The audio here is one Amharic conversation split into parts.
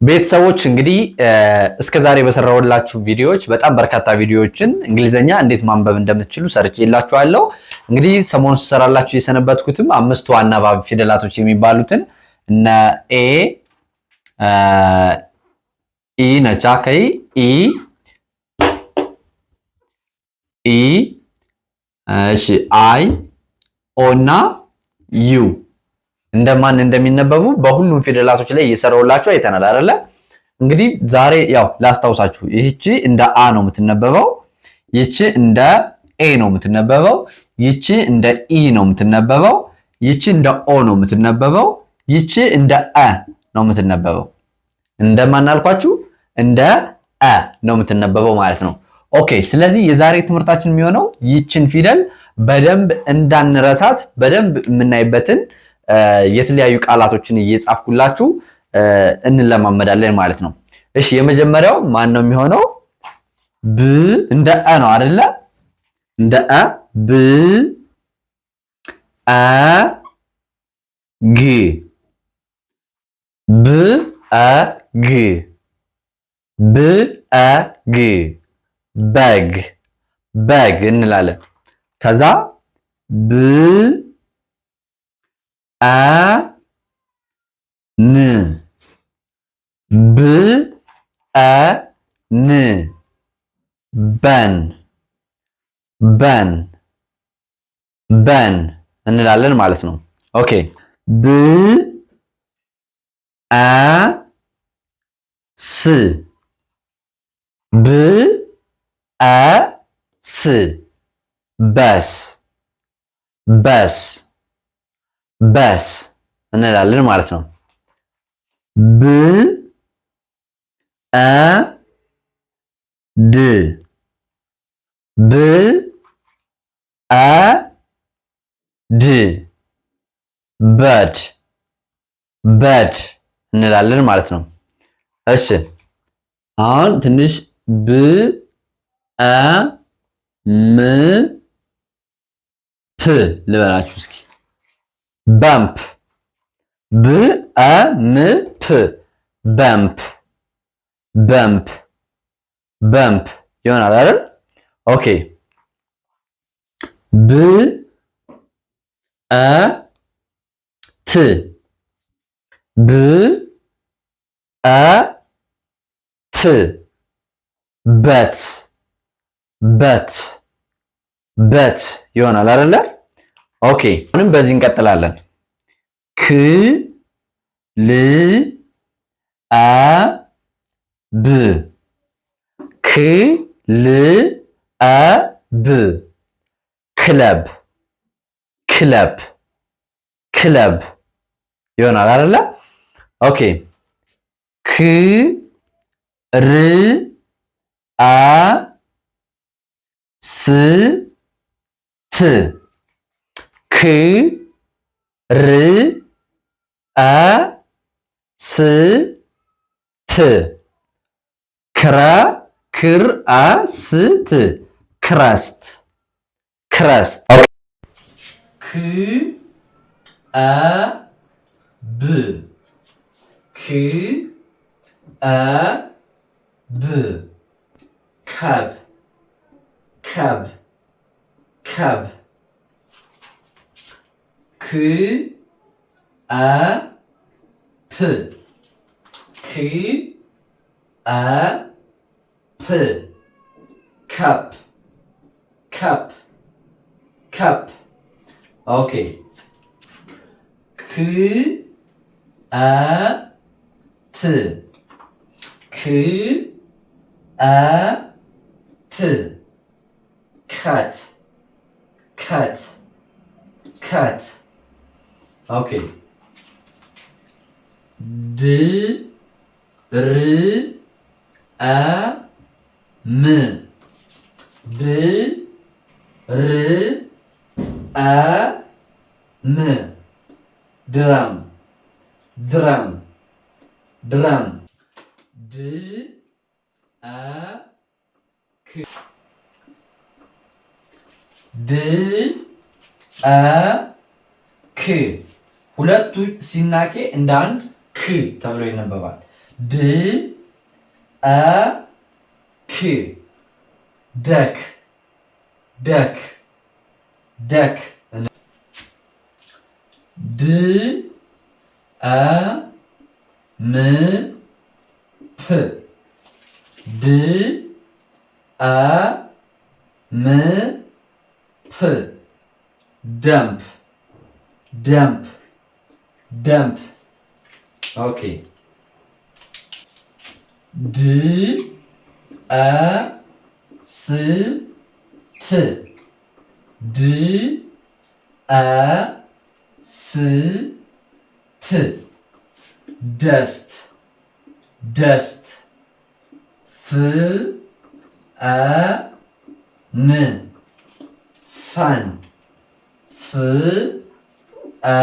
ቤተሰቦች እንግዲህ እስከዛሬ በሰራሁላችሁ ቪዲዮዎች በጣም በርካታ ቪዲዮዎችን እንግሊዘኛ እንዴት ማንበብ እንደምትችሉ ሰርቼላችኋለሁ። እንግዲህ ሰሞኑን ስሰራላችሁ የሰነበትኩትም አምስቱ አናባቢ ፊደላቶች የሚባሉትን እነ ኤ ኢ ነቻ ከይ ኢ ኢ እሺ አይ ኦ እና ዩ እንደማን እንደሚነበቡ በሁሉም ፊደላቶች ላይ እየሰራሁላችሁ አይተናል አይደለ? እንግዲህ ዛሬ ያው ላስታውሳችሁ፣ ይህቺ እንደ አ ነው የምትነበበው፣ ይህቺ እንደ ኤ ነው የምትነበበው፣ ይህቺ እንደ ኢ ነው የምትነበበው፣ ይህቺ እንደ ኦ ነው የምትነበበው፣ ይህቺ እንደ አ ነው የምትነበበው። እንደማን አልኳችሁ? እንደ አ ነው የምትነበበው ማለት ነው። ኦኬ። ስለዚህ የዛሬ ትምህርታችን የሚሆነው ይህችን ፊደል በደንብ እንዳንረሳት በደንብ የምናይበትን የተለያዩ ቃላቶችን እየጻፍኩላችሁ እንለማመዳለን ማለት ነው። እሺ የመጀመሪያው ማን ነው የሚሆነው? ብ እንደ አ ነው አይደለ? እንደ አ ብ አ ግ ብ አ ግ ብ አ ግ በግ በግ እንላለን። ከዛ ብ አ ን ብ አ ን በን በን በን እንላለን ማለት ነው። ኦኬ ብ አ ስ ብ አ ስ በስ በስ በስ እንላለን ማለት ነው። ብ አ ድ ብ አ ድ በድ በድ እንላለን ማለት ነው። እሺ አሁን ትንሽ ብ አ ም ፕ ልበላችሁ እስኪ በምፕ ብ አ ም ፕ በምፕ በምፕ በምፕ ይሆናል አይደል? ኦኬ ብ አ ት ብ አ ት በት በት በት ይሆናል አይደለ? ኦኬ አሁንም በዚህ እንቀጥላለን። ክ ል አ ብ ክ ል አ ብ ክለብ ክለብ ክለብ ይሆናል አይደለ? ኦኬ ክ ር አ ስ ት ክ ር አ ስ ት ክራ ክር አ ስ ት ክረስት ክረስት ክ አ ብ ክ አ ብ ካብ ካብ ካብ ክ አ ፕ ክ አ ፕ ካፕ ካፕ ካፕ ኦኬ ክ አ ት ክ አ ት ካት ካት ካት ኦኬ ድ ር አ ም ድ ር አ ም ድራም ድራም ድራም ድ አ ክ ድ አ ክ ሁለቱ ሲናኬ እንደ አንድ ክ ተብሎ ይነበባል። ድ አ ክ ደክ ደክ ደክ ድ አ ም ፕ ድ አ ም ፕ ደምፕ ደምፕ ደምፕ ኦኬ ድ አ ስ ት ድ አ ስ ት ደስት ደስት ፍ አ ን ፈን ፍ አ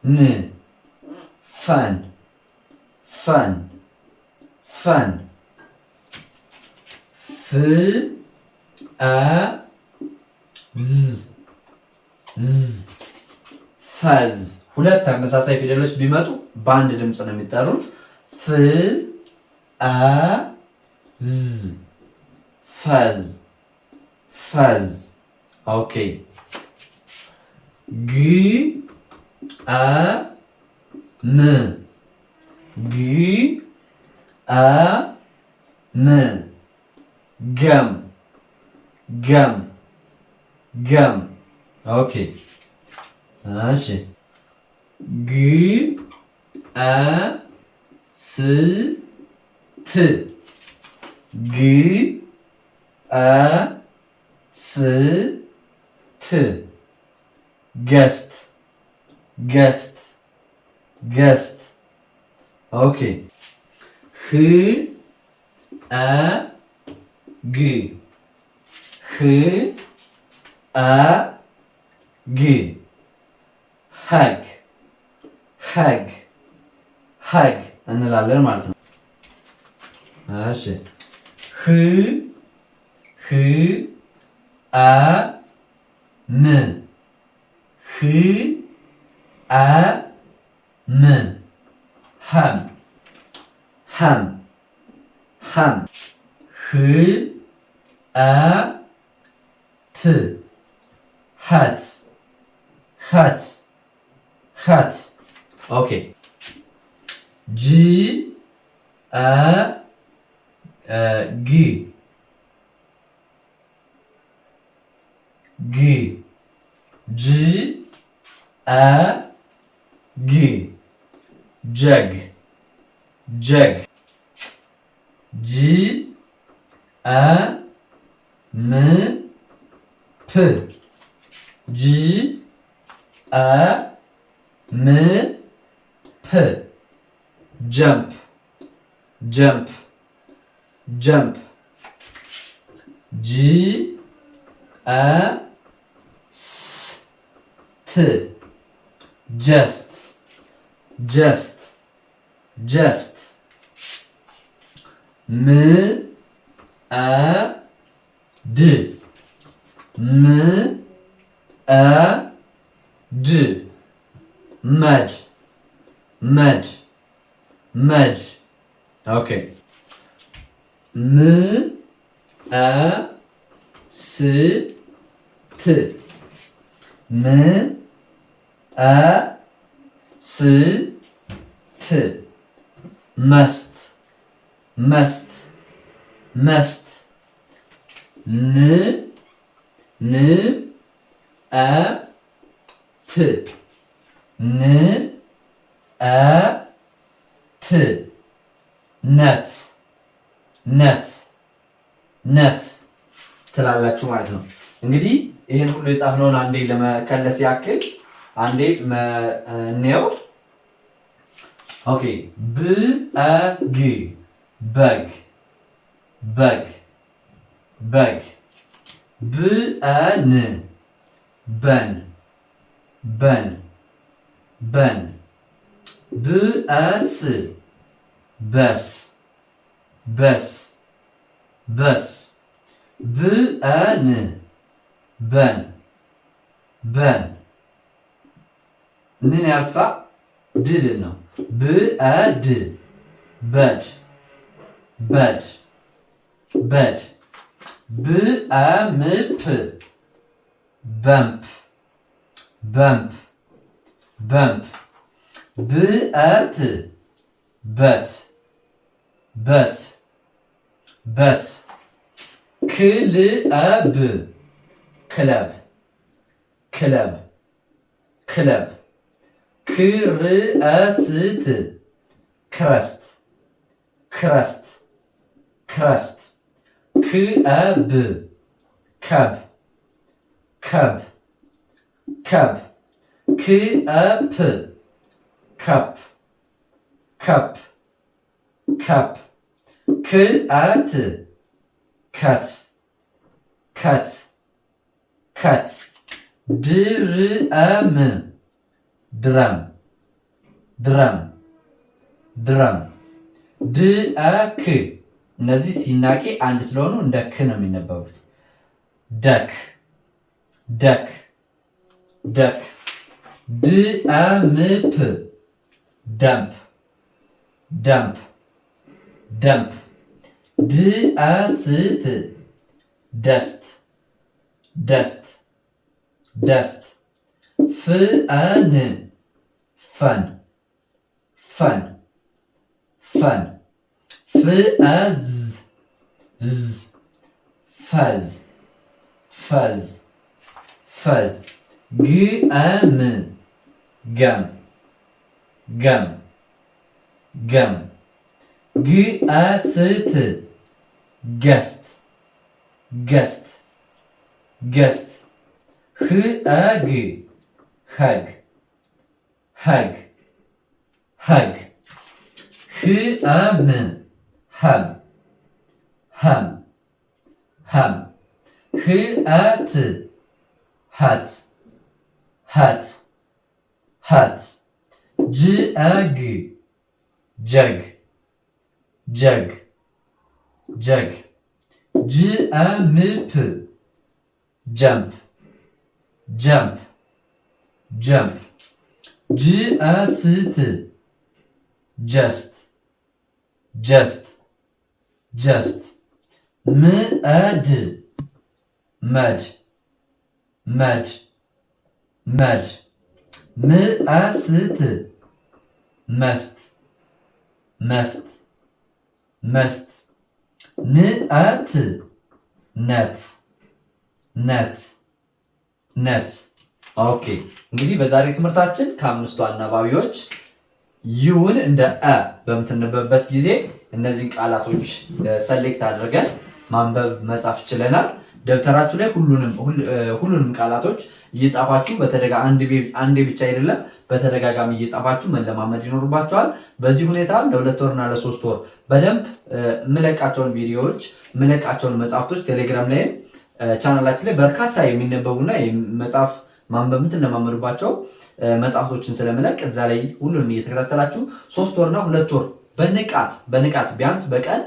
ን ፈን ፈን ፈን ፍ አ ዝ ዝ ፈዝ ሁለት ተመሳሳይ ፊደሎች ቢመጡ በአንድ ድምፅ ነው የሚጠሩት። ፍ አ ዝ ፈዝ ፈዝ ኦኬ ግ አ ም ግ አ ም ገም ገም ገም ኦኬ እሺ ግ አ ስ ት ግ አ ስ ት ገስት ገስት ገስት ኦኬ ህ አ ግ ህ አ ግ ሀግ ሀግ ሀግ እንላለን ማለት ነው። እሺ ህ ህ አ ም ህ አ ም ሀም ሀም ሀም ህ አ ት ሀት ሀት ሀት ኦኬ ጂ አ ግ ግ ጂ አ ግ ጀግ ጀግ ጂ አ ም ፕ ጂ አ ም ፕ ጀምፕ ጀምፕ ጀምፕ ጂ አ ስ ት ጀስት ጀስት ጀስት ም አ ድ ም አ ድ መድ መድ መድ ኦኬ ም አ ስ ት ም አ ስ ት መስት መስት መስት ን ን አ ት ን አ ት ነት ነት ነት ትላላችሁ ማለት ነው። እንግዲህ ይህን ሁሉ የጻፍነውን አንዴ ለመከለስ ያክል አንዴ እንየው። ኦኬ በግ በግ በግ በግ ብአን በን በን በን ብአስ በስ በስ በስ ብአን በን በን ምን ያልኩታ ድል ነው። ብአድ bed, bed, bed. bump, bump, bump, bump. but, but, but, but. club, club, club, club. crust, crust, crust, crust. cub, cub, cub, cub. cup, cup, cup, cup. cut, cut, cut, cut. drum, drum, drum, drum. duck እነዚህ ሲናቄ አንድ ስለሆኑ እንደ ክ ነው የሚነበቡት። duck, duck, duck. dump, dump, dump, dump. dust, dust, dust, dust. fun, fun, fun, fun. fuzz, z, fuzz, fuzz, fuzz. gum, gum, gum, gum. gust, gust, gust, gust. hug, hug, hug, hug. hum, hum, hum, hum. hat, hat, hat, hat. jug, jug, jug, jug. jump, jump, jump, jump. just, just, just, just. mud, mud, mud, mud. must, must, must, must. nut, nut, nut, nut. ኦኬ እንግዲህ በዛሬ ትምህርታችን ከአምስቱ አናባቢዎች ዩን እንደ አ በምትነበብበት ጊዜ እነዚህን ቃላቶች ሰሌክት አድርገን ማንበብ መጻፍ ችለናል። ደብተራችሁ ላይ ሁሉንም ቃላቶች እየጻፋችሁ አንዴ ብቻ አይደለም በተደጋጋሚ እየጻፋችሁ መለማመድ ይኖርባችኋል። በዚህ ሁኔታ ለ2 ወርና ለ3 ወር በደንብ ምለቃቸውን ቪዲዮዎች ምለቃቸውን መጻፍቶች ቴሌግራም ላይ ቻናላችን ላይ በርካታ የሚነበቡና መጻፍ ማንበብ ለማመዱባቸው መጻፍቶችን ስለምለቅ እዛ ላይ ሁሉንም እየተከታተላችሁ 3 ወርና 2 ወር በንቃት ቢያንስ በቀን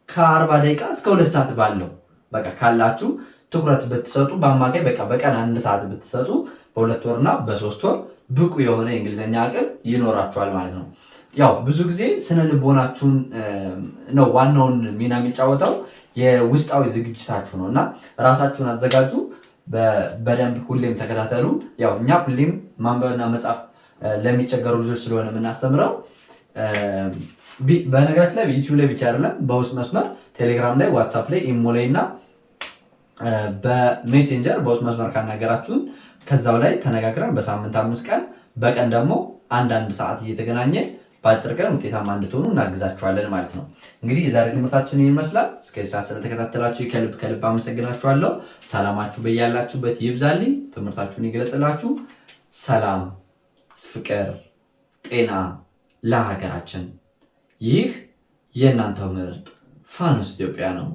ከ40 ደቂቃ እስከ 2 ሰዓት ባለው በቃ ካላችሁ ትኩረት ብትሰጡ በአማካይ በቀን 1 ሰዓት ብትሰጡ በ2 ወርና በ3 ወር ብቁ የሆነ የእንግሊዘኛ አቅም ይኖራችኋል ማለት ነው። ያው ብዙ ጊዜ ስነ ልቦናችሁን ነው ዋናውን ሚና የሚጫወተው የውስጣዊ ዝግጅታችሁ ነውና ራሳችሁን አዘጋጁ። በደንብ ሁሌም ተከታተሉ። ያው እኛ ሁሌም ማንበብና መጻፍ ለሚቸገሩ ልጆች ስለሆነ የምናስተምረው በነገራችን ላይ ዩቲዩብ ላይ ብቻ አይደለም በውስጥ መስመር ቴሌግራም ላይ፣ ዋትስአፕ ላይ፣ ኢሞ ላይ እና በሜሴንጀር በውስጥ መስመር ካናገራችሁን ከዛው ላይ ተነጋግረን በሳምንት 5 ቀን በቀን ደግሞ አንድ ሰዓት እየተገናኘ በአጭር ቀን ውጤታማ እንድትሆኑ እናግዛችኋለን ማለት ነው። እንግዲህ የዛሬ ትምህርታችን ይመስላል። እስከዚህ ሰዓት ስለተከታተላችሁ ከልብ አመሰግናችኋለሁ። ሰላማችሁ በያላችሁበት ይብዛልኝ። ትምህርታችሁን ይግለጽላችሁ። ሰላም፣ ፍቅር፣ ጤና ለሀገራችን። ይህ የእናንተው ምርጥ ፋኖስ ኢትዮጵያ ነው።